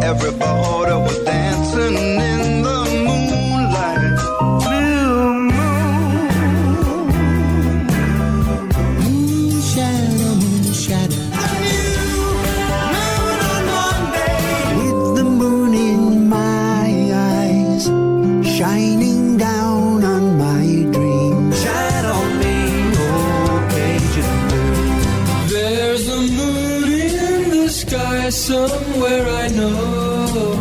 Everybody was dancing in the moonlight. Blue moon. Moon shadow, moon shadow. Moon on Monday. With the moon in my eyes, shining down on my dream. Shine on me, oh Cajun moon. There's a moon in the sky somewhere I know.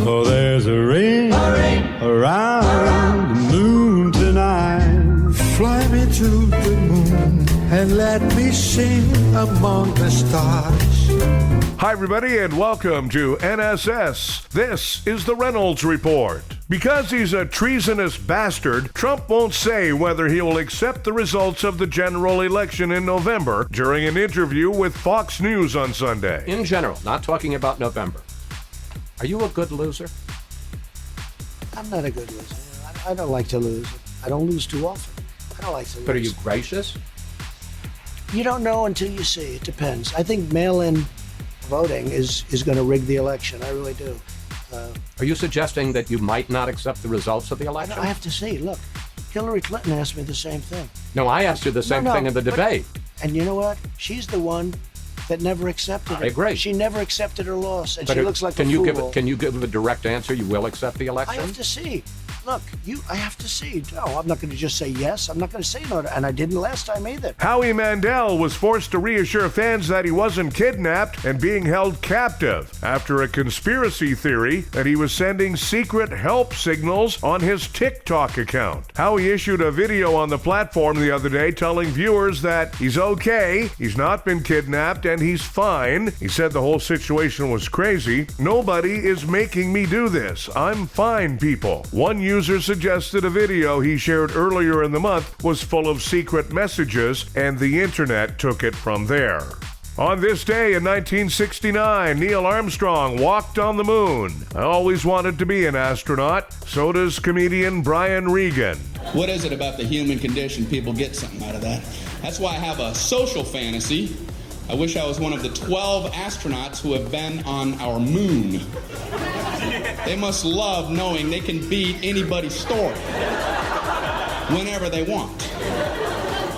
Oh, there's a ring around the moon tonight. Fly me to the moon and let me sing among the stars. Hi, everybody, and welcome to NSS. This is the Reynolds Report. Because he's a treasonous bastard, Trump won't say whether he will accept the results of the general election in November during an interview with Fox News on Sunday. In general, not talking about November. Are you a good loser? I'm not a good loser. I don't like to lose. I don't lose too often. I don't like to lose. But are you gracious? You don't know until you see. It depends. I think mail-in voting is going to rig the election. I really do. Are you suggesting that you might not accept the results of the election? I have to see. Look, Hillary Clinton asked me the same thing. No, I asked you the same thing in the debate. And you know what? She's the one that never accepted it. I agree. She never accepted her loss, and But she looks like a fool. Can you give a direct answer? You will accept the election? I have to see. Look, I have to see. No, I'm not going to just say yes. I'm not going to say no, and I didn't last time either. Howie Mande was forced to reassure fans that he wasn't kidnapped and being held captive after a conspiracy theory that he was sending secret help signals on his TikTok account. Howie issued a video on the platform the other day telling viewers that he's okay, he's not been kidnapped, and he's fine. He said the whole situation was crazy. Nobody is making me do this. I'm fine, people. One user suggested a video he shared earlier in the month was full of secret messages, and the internet took it from there. On this day in 1969, Neil Armstrong walked on the moon. I always wanted to be an astronaut. So does comedian Brian Regan. What is it about the human condition? People get something out of that. That's why I have a social fantasy. I wish I was one of the 12 astronauts who have been on our moon. They must love knowing they can beat anybody's story whenever they want.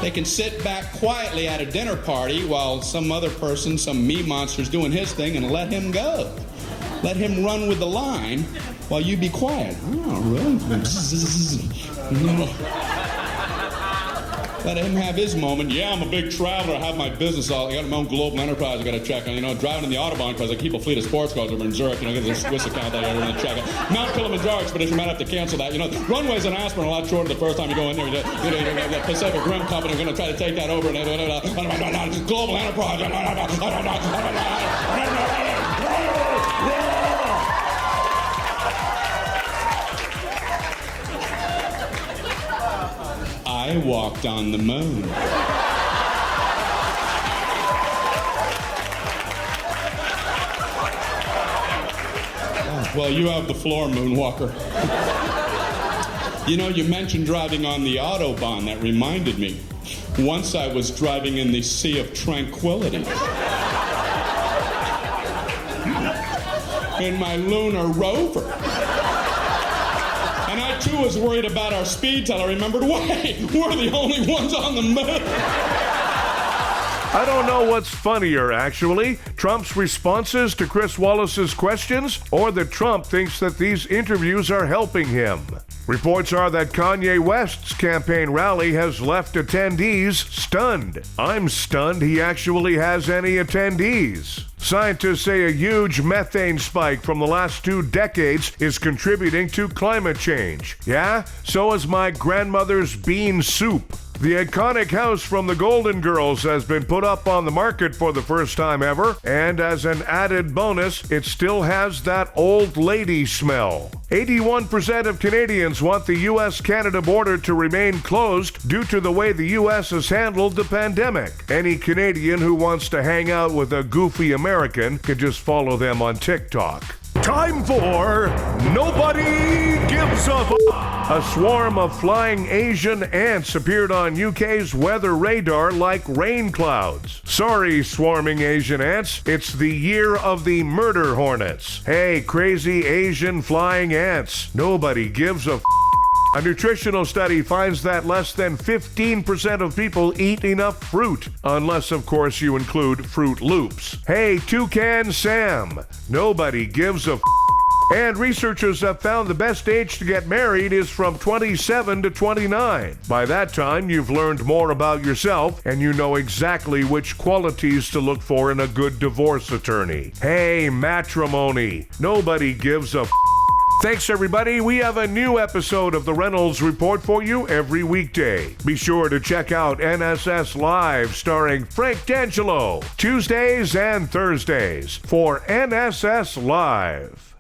They can sit back quietly at a dinner party while some other person, some me monster's doing his thing, and let him go. Let him run with the line while you be quiet. Oh, really? Let him have his moment. Yeah, I'm a big traveler. I have my business. I got my own global enterprise I got to check on. Driving in the Autobahn because I keep a fleet of sports cars over in Zurich. Get this Swiss account that I got to check on. Mount Kilimanjaro expedition, might have to cancel that. Runways in Aspen are a lot shorter the first time you go in there. The Pacific Rim Company are going to try to take that over. Global enterprise. I walked on the moon. Well, you have the floor, Moonwalker. You mentioned driving on the Autobahn. That reminded me. Once I was driving in the Sea of Tranquility. In my lunar rover. And I, too, was worried about our speed till I remembered, wait, we're the only ones on the moon. I don't know what's funnier, actually, Trump's responses to Chris Wallace's questions, or that Trump thinks that these interviews are helping him. Reports are that Kanye West's campaign rally has left attendees stunned. I'm stunned he actually has any attendees. Scientists say a huge methane spike from the last 2 decades is contributing to climate change. Yeah? So is my grandmother's bean soup. The iconic house from the Golden Girls has been put up on the market for the first time ever, and as an added bonus, it still has that old lady smell. 81% of Canadians want the U.S.-Canada border to remain closed due to the way the U.S. has handled the pandemic. Any Canadian who wants to hang out with a goofy American can just follow them on TikTok. Time for Nobody Gives a A swarm of flying Asian ants appeared on UK's weather radar like rain clouds. Sorry, swarming Asian ants, it's the year of the murder hornets. Hey, crazy Asian flying ants, nobody gives a A nutritional study finds that less than 15% of people eat enough fruit, unless, of course, you include Fruit Loops. Hey, Toucan Sam, nobody gives a And researchers have found the best age to get married is from 27 to 29. By that time, you've learned more about yourself and you know exactly which qualities to look for in a good divorce attorney. Hey, matrimony, nobody gives a Thanks, everybody. We have a new episode of the Reynolds Report for you every weekday. Be sure to check out NSS Live starring Frank D'Angelo, Tuesdays and Thursdays for NSS Live.